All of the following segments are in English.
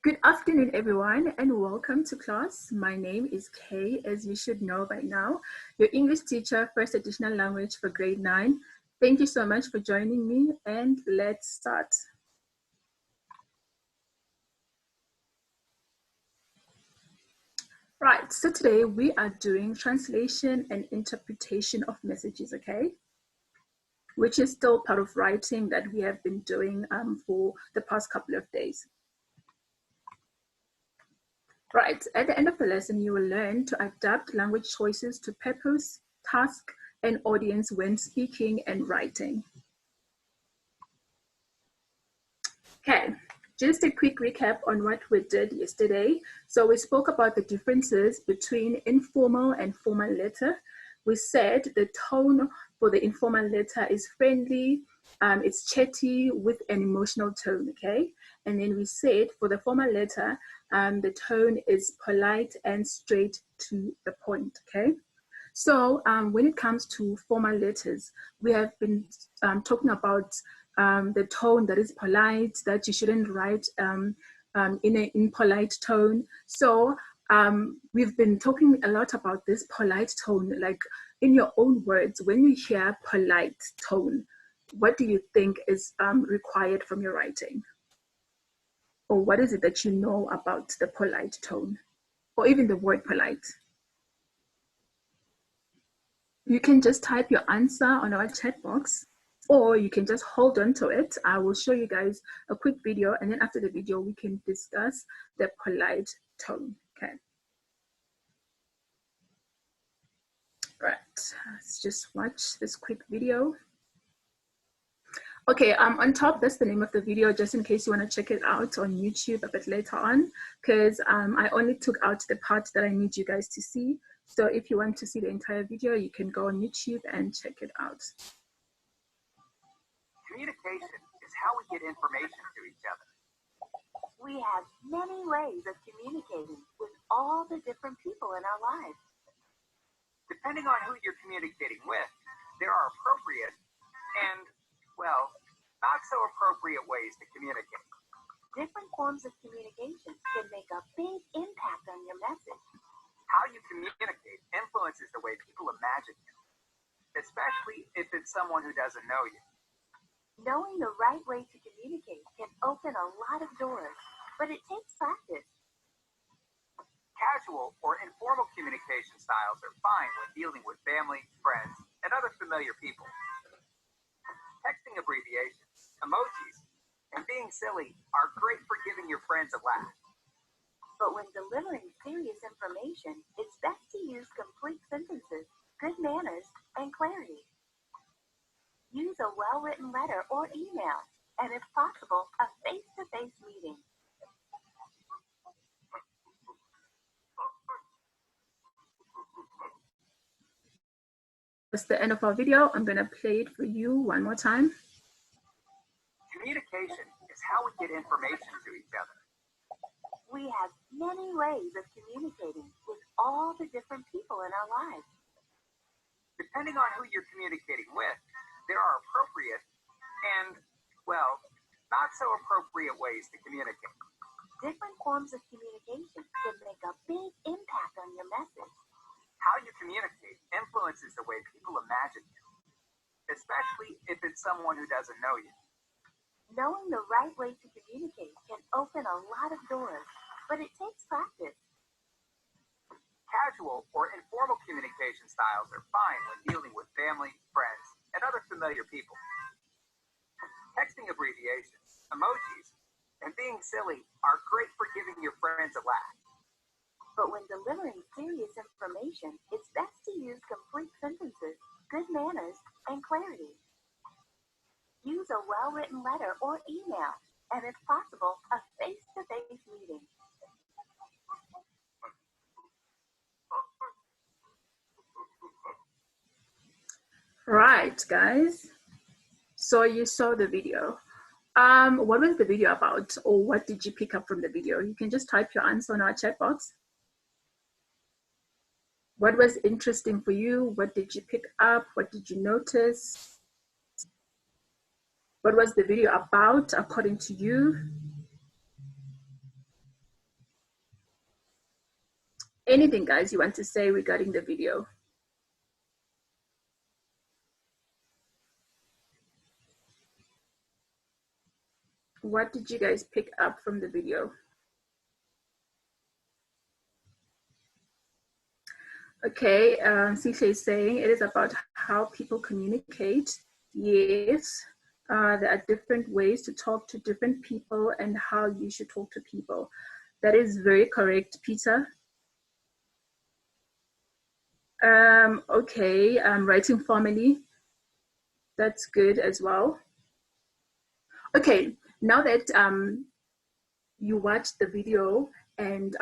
Good afternoon, everyone, and welcome to class. My name is Kay, as you should know by now, your English teacher, first additional language for grade 9. Thank you so much for joining me, and let's start. Right, so today we are doing translation and interpretation of messages, okay? Which is still part of writing that we have been doing for the past couple of days. Right, at the end of the lesson, you will learn to adapt language choices to purpose, task, and audience when speaking and writing. Okay, just a quick recap on what we did yesterday. So we spoke about the differences between informal and formal letter. We said the tone for the informal letter is friendly, it's chatty with an emotional tone, okay? And then we said for the formal letter, the tone is polite and straight to the point, okay? So when it comes to formal letters, we have been talking about the tone that is polite, that you shouldn't write in an impolite tone. So we've been talking a lot about this polite tone, like in your own words, when you hear polite tone, what do you think is required from your writing? Or what is it that you know about the polite tone? Or even the word polite? You can just type your answer on our chat box, or you can just hold on to it. I will show you guys a quick video, and then after the video, we can discuss the polite tone, okay? Right, let's just watch this quick video. Okay, on top, that's the name of the video, just in case you want to check it out on YouTube a bit later on, because I only took out the part that I need you guys to see. So if you want to see the entire video, you can go on YouTube and check it out. Communication is how we get information to each other. We have many ways of communicating with all the different people in our lives. Depending on who you're communicating with, there are appropriate and, well, not so appropriate ways to communicate. Different forms of communication can make a big impact on your message. How you communicate influences the way people imagine you, especially if it's someone who doesn't know you. Knowing the right way to communicate can open a lot of doors, but it takes practice. Casual or informal communication styles are fine when dealing with family, friends, and other familiar people. Texting abbreviations, emojis, and being silly are great for giving your friends a laugh. But when delivering serious information, it's best to use complete sentences, good manners, and clarity. Use a well-written letter or email, and if possible, a face-to-face meeting. That's the end of our video. I'm gonna play it for you one more time. Communication is how we get information to each other. We have many ways of communicating with all the different people in our lives. Depending on who you're communicating with, there are appropriate and, well, not so appropriate ways to communicate. Different forms of communication can make a big impact on your message. How you communicate influences the way people imagine you, especially if it's someone who doesn't know you. Knowing the right way to communicate can open a lot of doors, but it takes practice. Casual or informal communication styles are fine when dealing with family, friends, and other familiar people. Texting abbreviations, emojis, and being silly are great for giving your friends a laugh. But when delivering serious information, it's best to use complete sentences, good manners, and clarity. Use a well-written letter or email, and if possible, a face-to-face meeting. Right, guys. So you saw the video. What was the video about, or what did you pick up from the video? You can just type your answer on our chat box. What was interesting for you? What did you pick up? What did you notice? What was the video about according to you? Anything, guys, you want to say regarding the video? What did you guys pick up from the video? Okay, Sisha is saying it is about how people communicate. Yes, there are different ways to talk to different people and how you should talk to people. That is very correct, Peter. Okay, writing formally, that's good as well. Okay, now that you watched the video and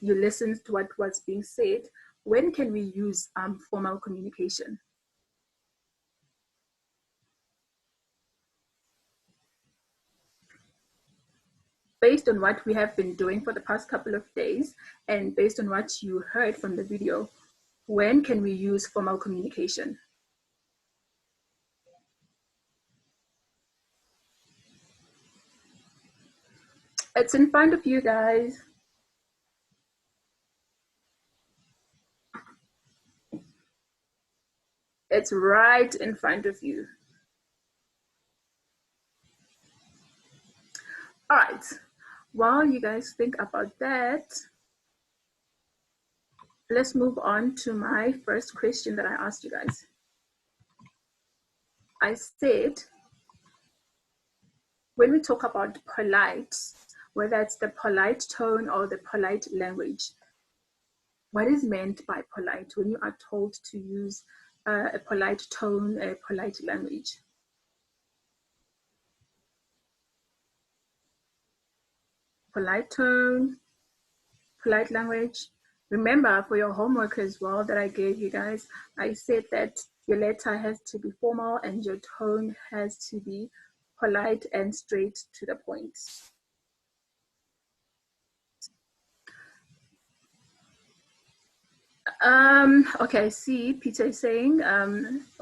you listened to what was being said, when can we use formal communication? Based on what we have been doing for the past couple of days and based on what you heard from the video, when can we use formal communication? It's in front of you guys. It's right in front of you. All right, while you guys think about that, let's move on to my first question that I asked you guys. I said, when we talk about polite, whether it's the polite tone or the polite language, what is meant by polite when you are told to use a polite tone, a polite language? Polite tone, polite language. Remember, for your homework as well that I gave you guys, I said that your letter has to be formal and your tone has to be polite and straight to the point. Okay, I see Peter is saying,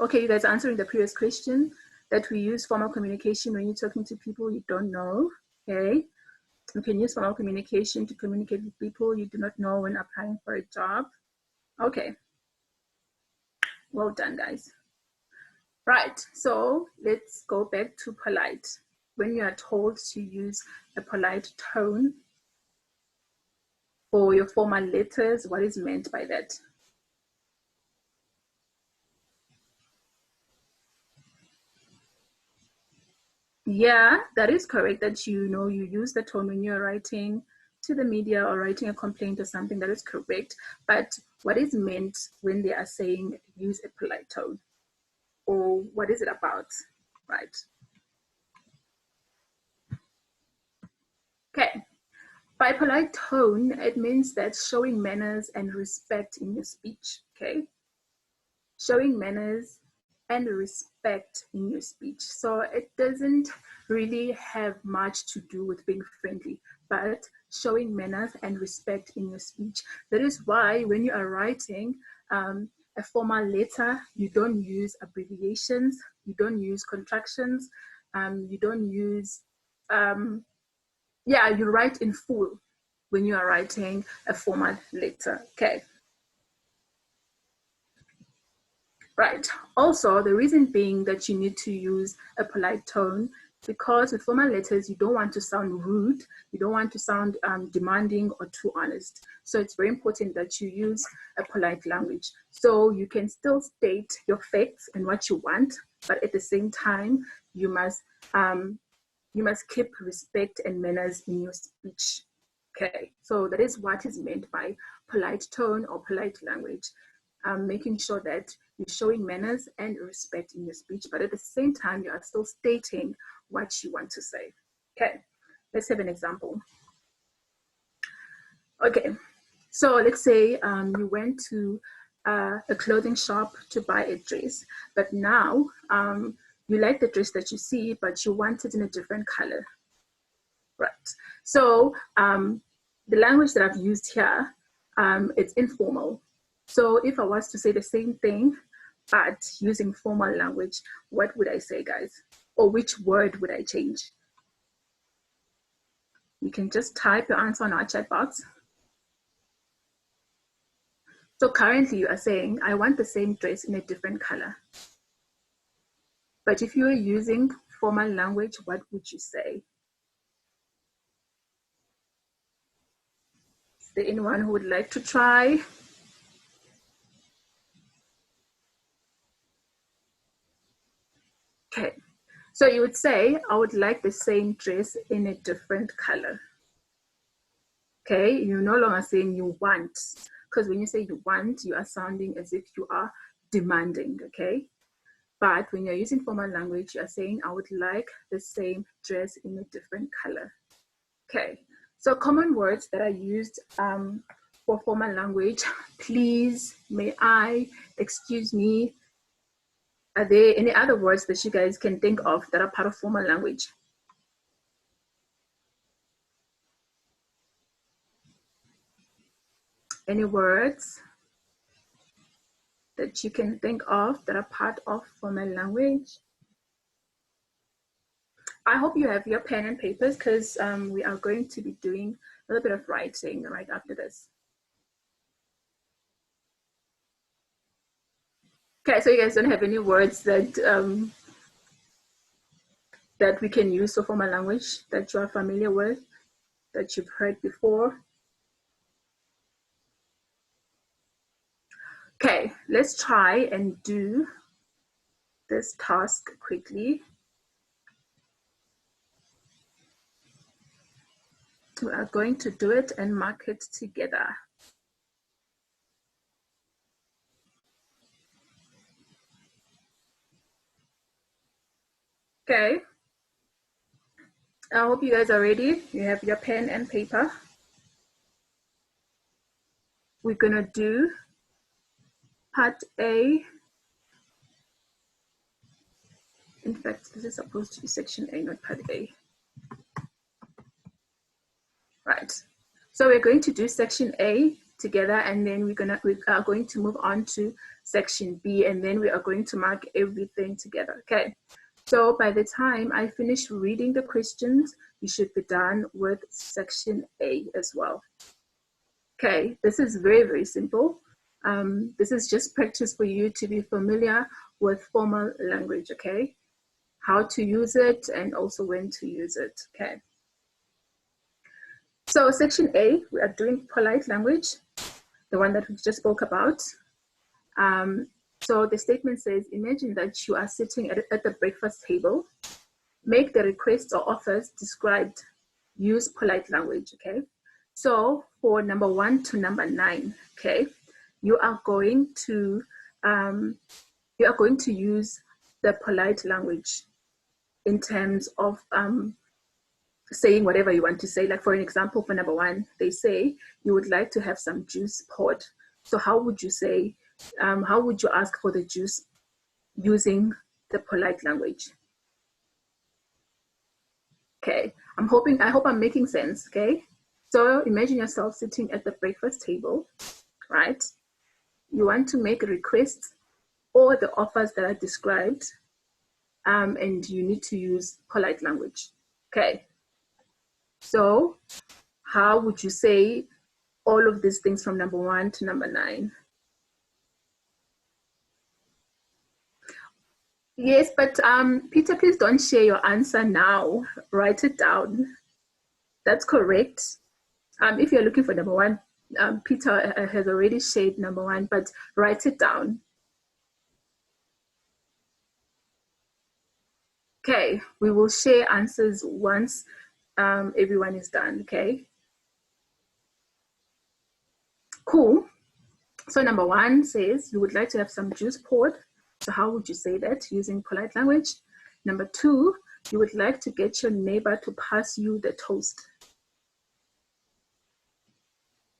okay, you guys are answering the previous question that we use formal communication when you're talking to people you don't know, okay? You can use formal communication to communicate with people you do not know when applying for a job. Okay, well done, guys. Right, so let's go back to polite. When you are told to use a polite tone for your formal letters, what is meant by that? Yeah, that is correct, that you know you use the tone when you're writing to the media or writing a complaint or something. That is correct. But what is meant when they are saying use a polite tone? Or what is it about, right? Okay, by polite tone, it means that showing manners and respect in your speech, okay? Showing manners and respect in your speech. So it doesn't really have much to do with being friendly, but showing manners and respect in your speech. That is why when you are writing a formal letter, you don't use abbreviations, you don't use contractions, you don't use, you write in full when you are writing a formal letter, okay? Right. Also, the reason being that you need to use a polite tone, because with formal letters, you don't want to sound rude, you don't want to sound demanding or too honest. So it's very important that you use a polite language. So you can still state your facts and what you want, but at the same time, you must keep respect and manners in your speech. Okay, so that is what is meant by polite tone or polite language. Making sure that you're showing manners and respect in your speech, but at the same time, you are still stating what you want to say. Okay, let's have an example. Okay, so let's say you went to a clothing shop to buy a dress, but now you like the dress that you see, but you want it in a different color. Right. So the language that I've used here, it's informal. So if I was to say the same thing, but using formal language, what would I say, guys? Or which word would I change? You can just type your answer on our chat box. So currently you are saying, I want the same dress in a different color. But if you were using formal language, what would you say? Is there anyone who would like to try? Okay, so you would say, I would like the same dress in a different color. Okay, you're no longer saying you want, because when you say you want, you are sounding as if you are demanding, okay? But when you're using formal language, you're saying, I would like the same dress in a different color. Okay, so common words that are used for formal language: please, may I, excuse me. Are there any other words that you guys can think of that are part of formal language? Any words that you can think of that are part of formal language? I hope you have your pen and papers, because we are going to be doing a little bit of writing right after this. Okay, so you guys don't have any words that that we can use for formal language that you are familiar with, that you've heard before? Okay, let's try and do this task quickly. We are going to do it and mark it together. Okay, I hope you guys are ready. You have your pen and paper. We're gonna do part A. In fact, this is supposed to be section A, not part A. Right. So we're going to do section A together, and then we are going to move on to section B, and then we are going to mark everything together. Okay. So by the time I finish reading the questions, you should be done with section A as well. Okay, this is very, very simple. This is just practice for you to be familiar with formal language, okay? How to use it and also when to use it, okay? So section A, we are doing polite language, the one that we just spoke about. So the statement says, imagine that you are sitting at the breakfast table. Make the requests or offers described. Use polite language, okay? So for number 1 to number 9, okay, you are going to use the polite language in terms of saying whatever you want to say. Like for an example, for number 1, they say you would like to have some juice poured. So how would you say? How would you ask for the juice using the polite language? Okay, I hope I'm making sense, okay? So imagine yourself sitting at the breakfast table, right? You want to make requests or the offers that are described, and you need to use polite language, okay? So how would you say all of these things from number 1 to number 9? Yes, but Peter, please don't share your answer now. Write it down. That's correct. If you're looking for number 1, Peter has already shared number 1, but write it down. Okay, we will share answers once everyone is done, okay? Cool. So number 1 says you would like to have some juice poured. So how would you say that using polite language? Number 2, you would like to get your neighbor to pass you the toast.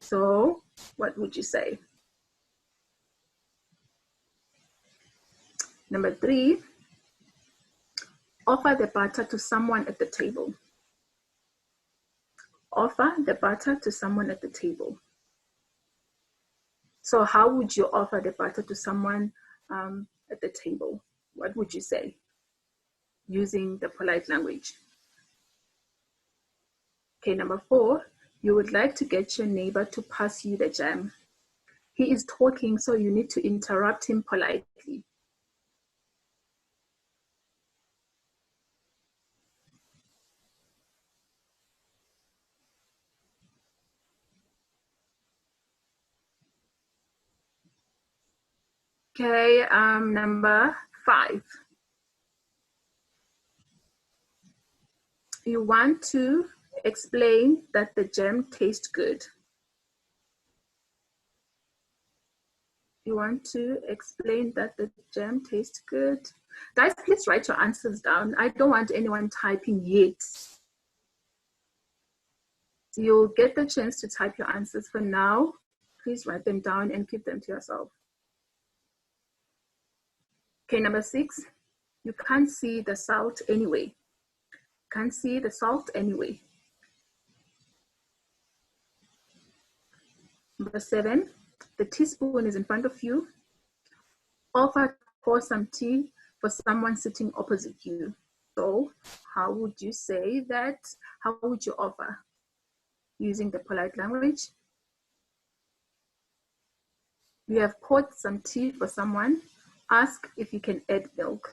So what would you say? Number 3, offer the butter to someone at the table. Offer the butter to someone at the table. So how would you offer the butter to someone at the table? What would you say using the polite language? Okay, number 4, you would like to get your neighbor to pass you the jam. He is talking, so you need to interrupt him politely. Okay, number 5. You want to explain that the jam tastes good. You want to explain that the jam tastes good. Guys, please write your answers down. I don't want anyone typing yet. You'll get the chance to type your answers. For now, please write them down and keep them to yourself. Okay, number 6, you can't see the salt anyway. Can't see the salt anyway. Number 7, the teaspoon is in front of you. Offer to pour some tea for someone sitting opposite you. So how would you say that? How would you offer? Using the polite language. You have poured some tea for someone. Ask if you can add milk.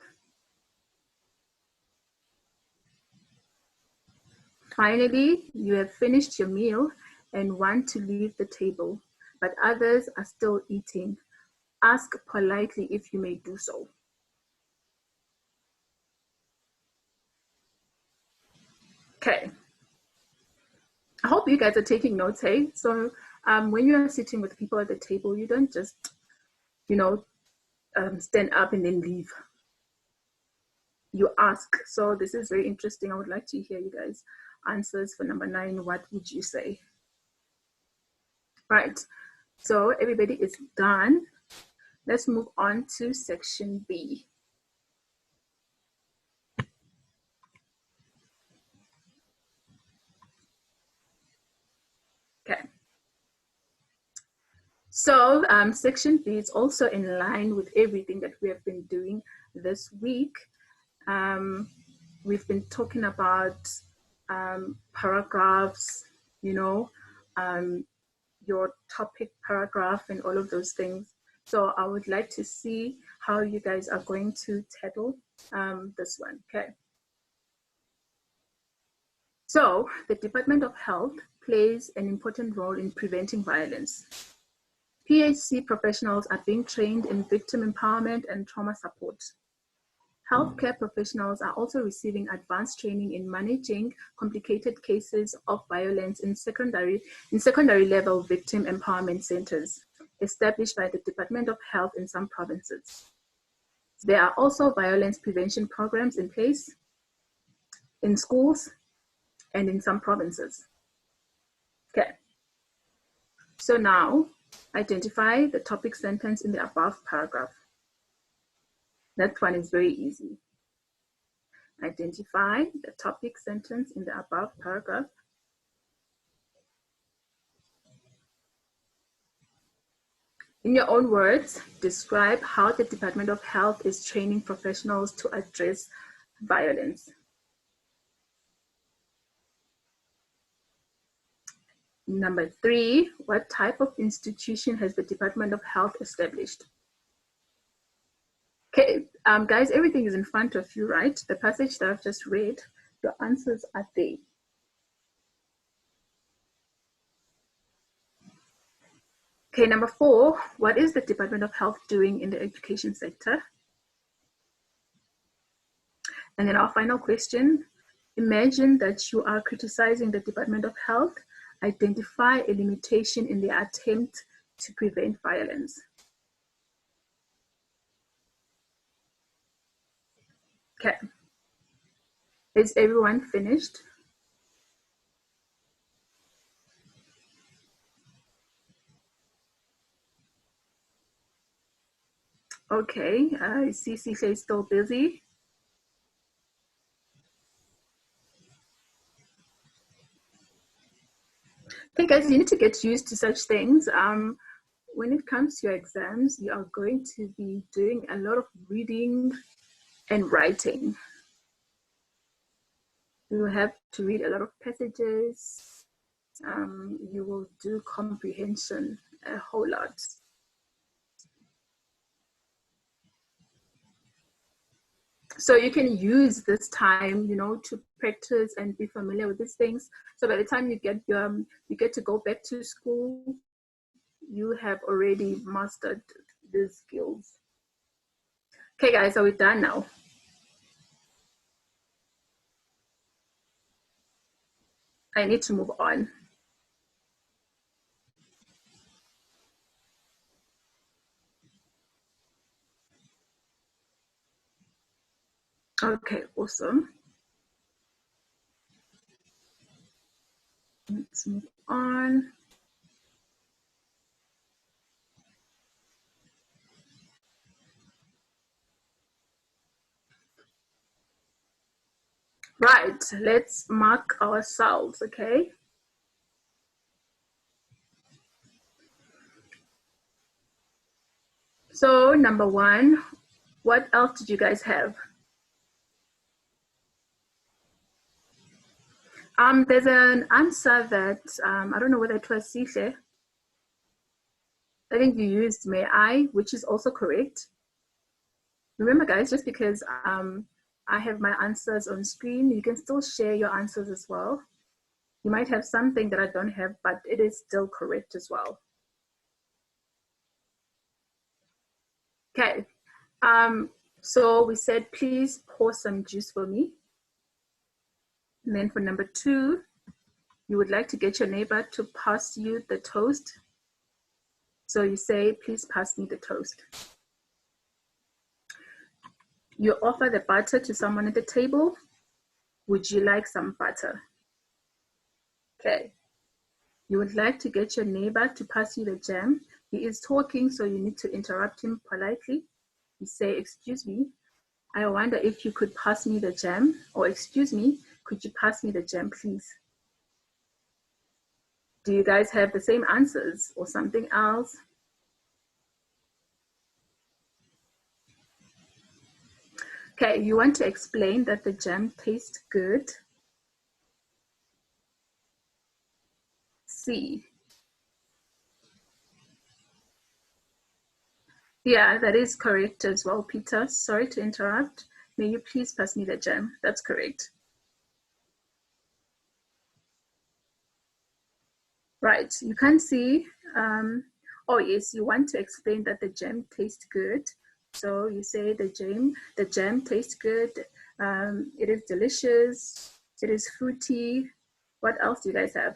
Finally, you have finished your meal and want to leave the table, but others are still eating. Ask politely if you may do so. Okay. I hope you guys are taking notes, hey? So when you're sitting with people at the table, you don't just, stand up and then leave. You ask. So this is very interesting. I would like to hear you guys' answers for number 9. What would you say? Right. So everybody is done. Let's move on to section B. Okay. So section B is also in line with everything that we have been doing this week. We've been talking about paragraphs, your topic paragraph and all of those things. So I would like to see how you guys are going to tackle this one, okay? So the Department of Health plays an important role in preventing violence. PHC professionals are being trained in victim empowerment and trauma support. Healthcare professionals are also receiving advanced training in managing complicated cases of violence in secondary level victim empowerment centers established by the Department of Health in some provinces. There are also violence prevention programs in place in schools and in some provinces. Okay. So now, identify the topic sentence in the above paragraph. That one is very easy. Identify the topic sentence in the above paragraph. In your own words, describe how the Department of Health is training professionals to address violence. Number 3, what type of institution has the Department of Health established? Okay, guys, everything is in front of you, right? The passage that I've just read, your answers are there. Okay, number 4, what is the Department of Health doing in the education sector? And then our final question, imagine that you are criticizing the Department of Health. Identify a limitation in the attempt to prevent violence. Okay. Is everyone finished? Okay, I see CC is still busy. Okay, guys, you need to get used to such things. When it comes to your exams, you are going to be doing a lot of reading and writing. You will have to read a lot of passages. You will do comprehension a whole lot. So you can use this time, you know, to practice and be familiar with these things. So by the time you get to go back to school, you have already mastered these skills. Okay, guys, are we done now? I need to move on. Okay, awesome. Let's move on. Right, let's mark ourselves, okay? So number one, what else did you guys have? There's an answer that, I don't know whether it was Sihle. I think you used may I, which is also correct. Remember guys, just because I have my answers on screen, you can still share your answers as well. You might have something that I don't have, but it is still correct as well. Okay, so we said, please pour some juice for me. And then for number two, you would like to get your neighbor to pass you the toast. So you say, please pass me the toast. You offer the butter to someone at the table. Would you like some butter? Okay. You would like to get your neighbor to pass you the jam. He is talking, so you need to interrupt him politely. You say, excuse me, I wonder if you could pass me the jam, or excuse me, could you pass me the jam, please? Do you guys have the same answers or something else? Okay, you want to explain that the jam tastes good. C. Yeah, that is correct as well, Peter. Sorry to interrupt. May you please pass me the jam? That's correct. Right, you can see, oh yes, you want to explain that the jam tastes good. So you say the jam tastes good. It is delicious. It is fruity. What else do you guys have?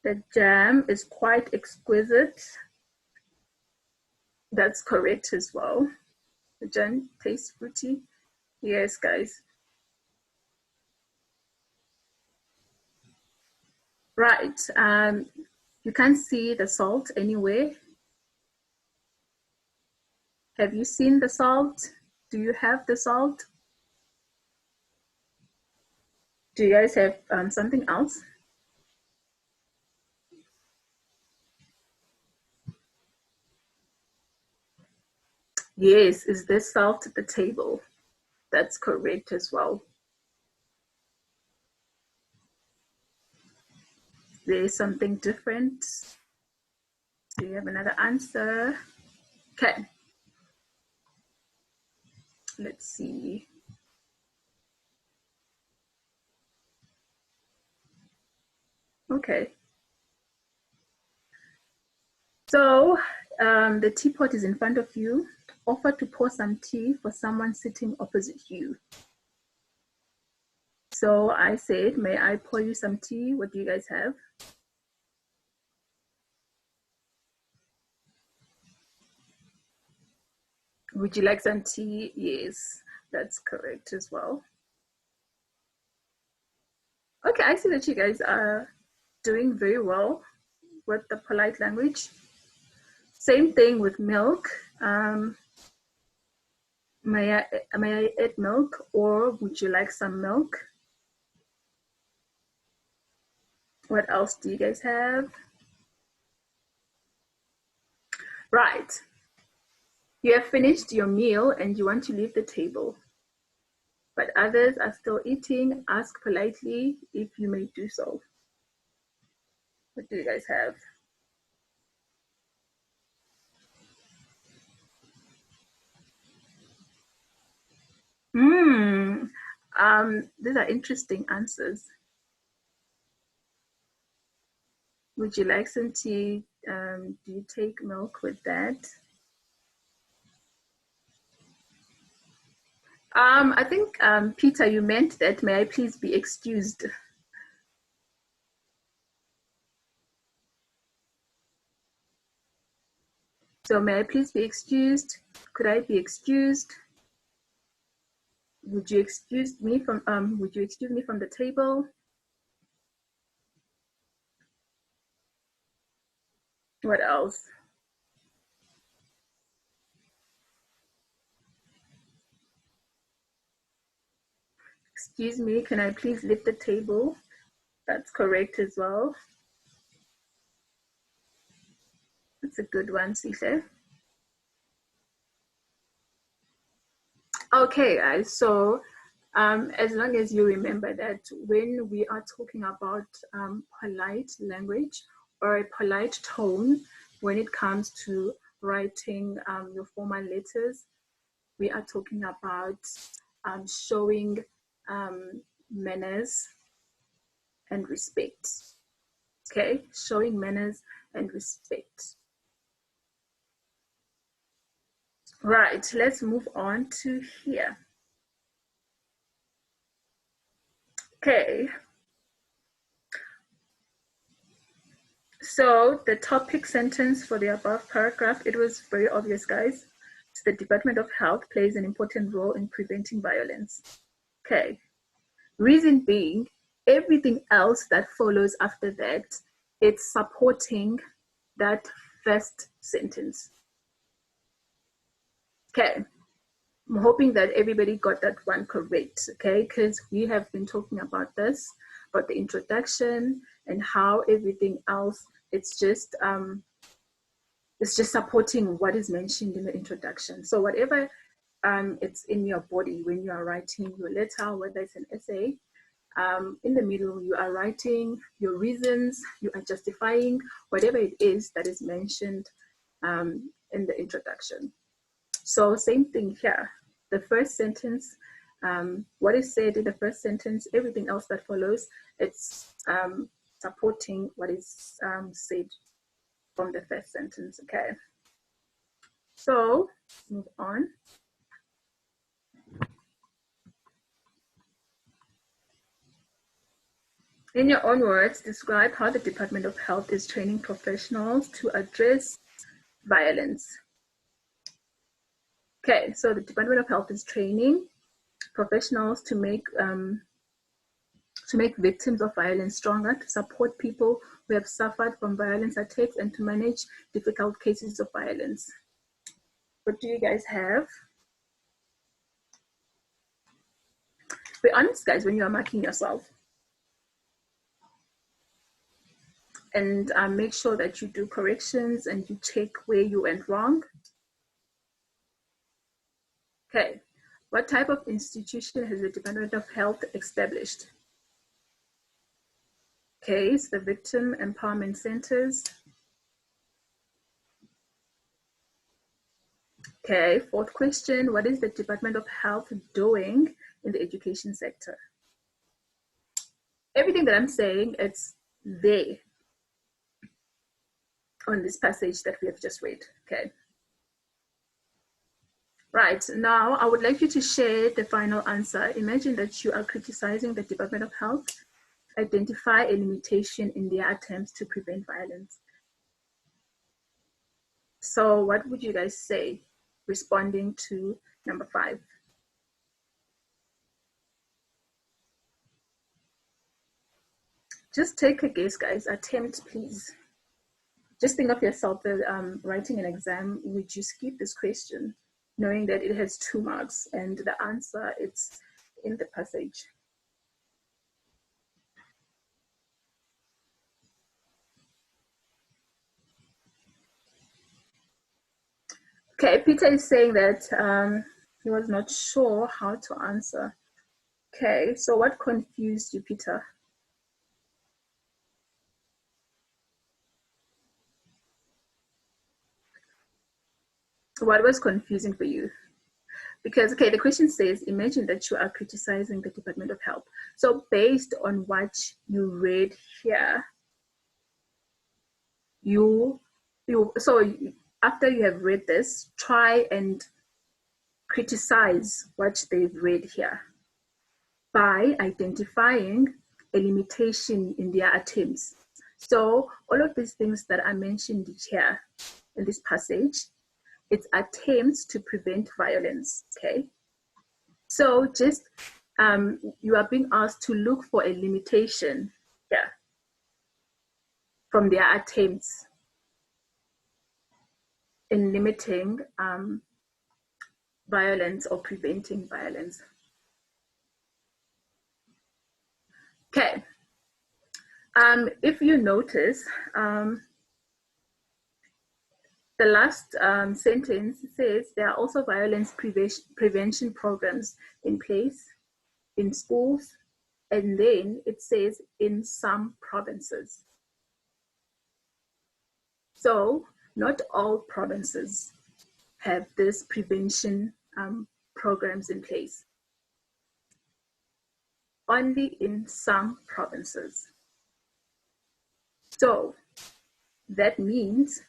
The jam is quite exquisite. That's correct as well. The jam tastes fruity. Yes, guys. Right. You can't see the salt anywhere. Have you seen the salt? Do you have the salt? Do you guys have something else? Yes, is there salt at the table? That's correct as well. There's something different. Do you have another answer? Okay. Let's see. Okay. So the teapot is in front of you. Offer to pour some tea for someone sitting opposite you. So I said, may I pour you some tea? What do you guys have? Would you like some tea? Yes, that's correct as well. Okay, I see that you guys are doing very well with the polite language. Same thing with milk. May I add milk, or would you like some milk? What else do you guys have? Right. You have finished your meal and you want to leave the table, but others are still eating. Ask politely if you may do so. What do you guys have? These are interesting answers. Would you like some tea? Do you take milk with that? I think, Peter, you meant that, may I please be excused? So may I please be excused? Could I be excused? Would you excuse me from the table? What else? Excuse me, can I please lift the table? That's correct as well. That's a good one, Sise. Okay, guys, so as long as you remember that when we are talking about polite language or a polite tone, when it comes to writing your formal letters, we are talking about showing manners and respect. Okay, showing manners and respect. Right, let's move on to here. Okay. So the topic sentence for the above paragraph, it was very obvious, guys. The Department of Health plays an important role in preventing violence. Okay. Reason being, everything else that follows after that, it's supporting that first sentence. Okay. I'm hoping that everybody got that one correct, okay? Because we have been talking about this, about the introduction and how everything else, it's just supporting what is mentioned in the introduction. So whatever it's in your body when you are writing your letter, whether it's an essay, in the middle you are writing your reasons, you are justifying whatever it is that is mentioned in the introduction. So same thing here. The first sentence, what is said in the first sentence, everything else that follows, it's supporting what is said from the first sentence, okay? So, move on. In your own words, describe how the Department of Health is training professionals to address violence. Okay, so the Department of Health is training professionals to make victims of violence stronger, to support people who have suffered from violence attacks, and to manage difficult cases of violence. What do you guys have? Be honest, guys, when you are marking yourself. And make sure that you do corrections and you check where you went wrong. Okay, what type of institution has the Department of Health established? Okay, it's the victim empowerment centers. Okay, fourth question, what is the Department of Health doing in the education sector? Everything that I'm saying, it's there on this passage that we have just read, okay? Right, now I would like you to share the final answer. Imagine that you are criticizing the Department of Health. Identify a limitation in their attempts to prevent violence. So what would you guys say responding to number 5? Just take a guess, guys. Attempt, please. Just think of yourself writing an exam. Would you skip this question knowing that it has 2 marks and the answer it's in the passage? Okay, Peter is saying that he was not sure how to answer. Okay, so what confused you, Peter? What was confusing for you? Because, okay, the question says, imagine that you are criticizing the Department of Health. So based on what you read here, after you have read this, try and criticize what they've read here by identifying a limitation in their attempts. So all of these things that are mentioned here in this passage, it's attempts to prevent violence, okay? So just, you are being asked to look for a limitation here from their attempts in limiting violence or preventing violence. Okay, if you notice, the last sentence says there are also violence prevention programs in place in schools, and then it says in some provinces. So not all provinces have this prevention programs in place. Only in some provinces. So that means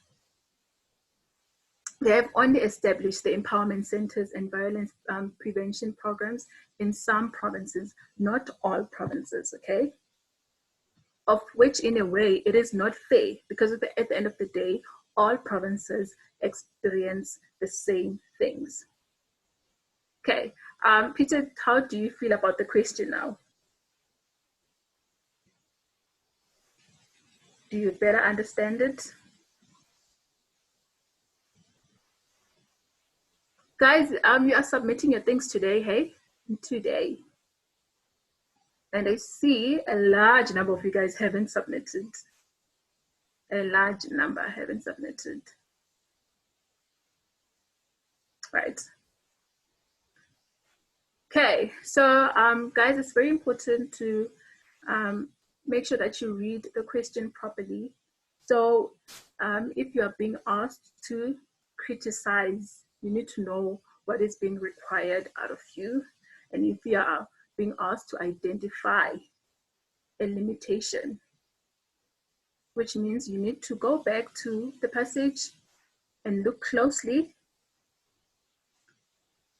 they have only established the empowerment centers and violence prevention programs in some provinces, not all provinces, okay? Of which, in a way, it is not fair, because at the end of the day, all provinces experience the same things. Okay, Peter, how do you feel about the question now? Do you better understand it? Guys, you are submitting your things today, hey? Today. And I see a large number of you guys haven't submitted. A large number haven't submitted. Right. Okay, so guys, it's very important to make sure that you read the question properly. So if you are being asked to criticize, you need to know what is being required out of you. And if you are being asked to identify a limitation, which means you need to go back to the passage and look closely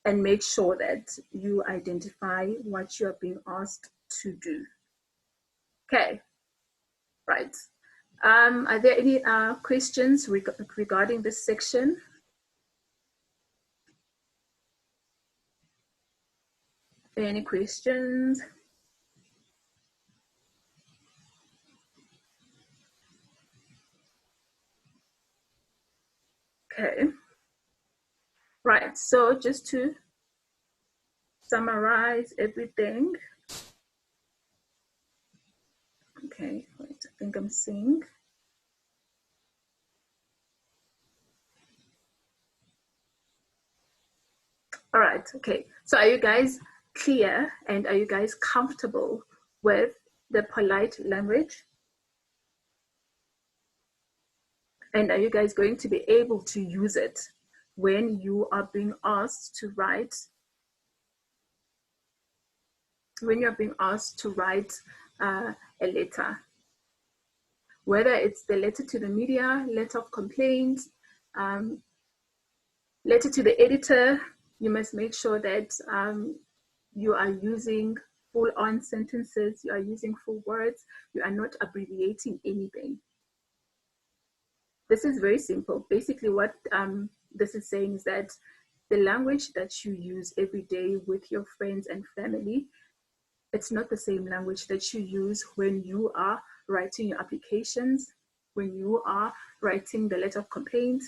and make sure that you identify what you are being asked to do. Okay, right. Are there any questions regarding this section? Any questions? Okay. Right, so just to summarize everything. Okay, wait, I think I'm seeing. All right, okay. So are you guys clear and are you guys comfortable with the polite language? And are you guys going to be able to use it when you are being asked to write, when you're being asked to write a letter? Whether it's the letter to the media, letter of complaint, letter to the editor, you must make sure that you are using full-on sentences, you are using full words, you are not abbreviating anything. This is very simple. Basically what this is saying is that the language that you use every day with your friends and family, it's not the same language that you use when you are writing your applications, when you are writing the letter of complaint,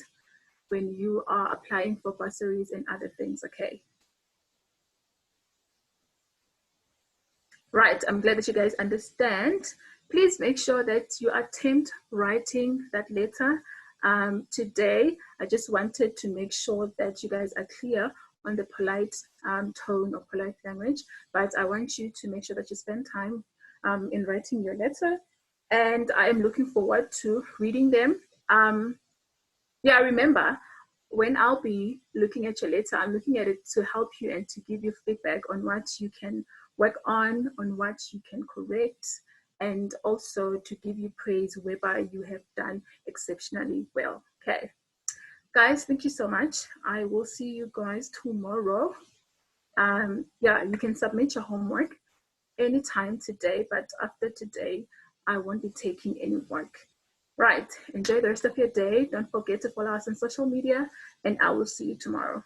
when you are applying for bursaries and other things, okay? Right, I'm glad that you guys understand. Please make sure that you attempt writing that letter. Today, I just wanted to make sure that you guys are clear on the polite tone or polite language, but I want you to make sure that you spend time in writing your letter, and I am looking forward to reading them. Yeah, remember, when I'll be looking at your letter, I'm looking at it to help you and to give you feedback on what you can work on what you can correct, and also to give you praise whereby you have done exceptionally well. Okay, guys, thank you so much. I will see you guys tomorrow. Yeah, you can submit your homework anytime today, but after today, I won't be taking any work. Right, enjoy the rest of your day. Don't forget to follow us on social media, and I will see you tomorrow.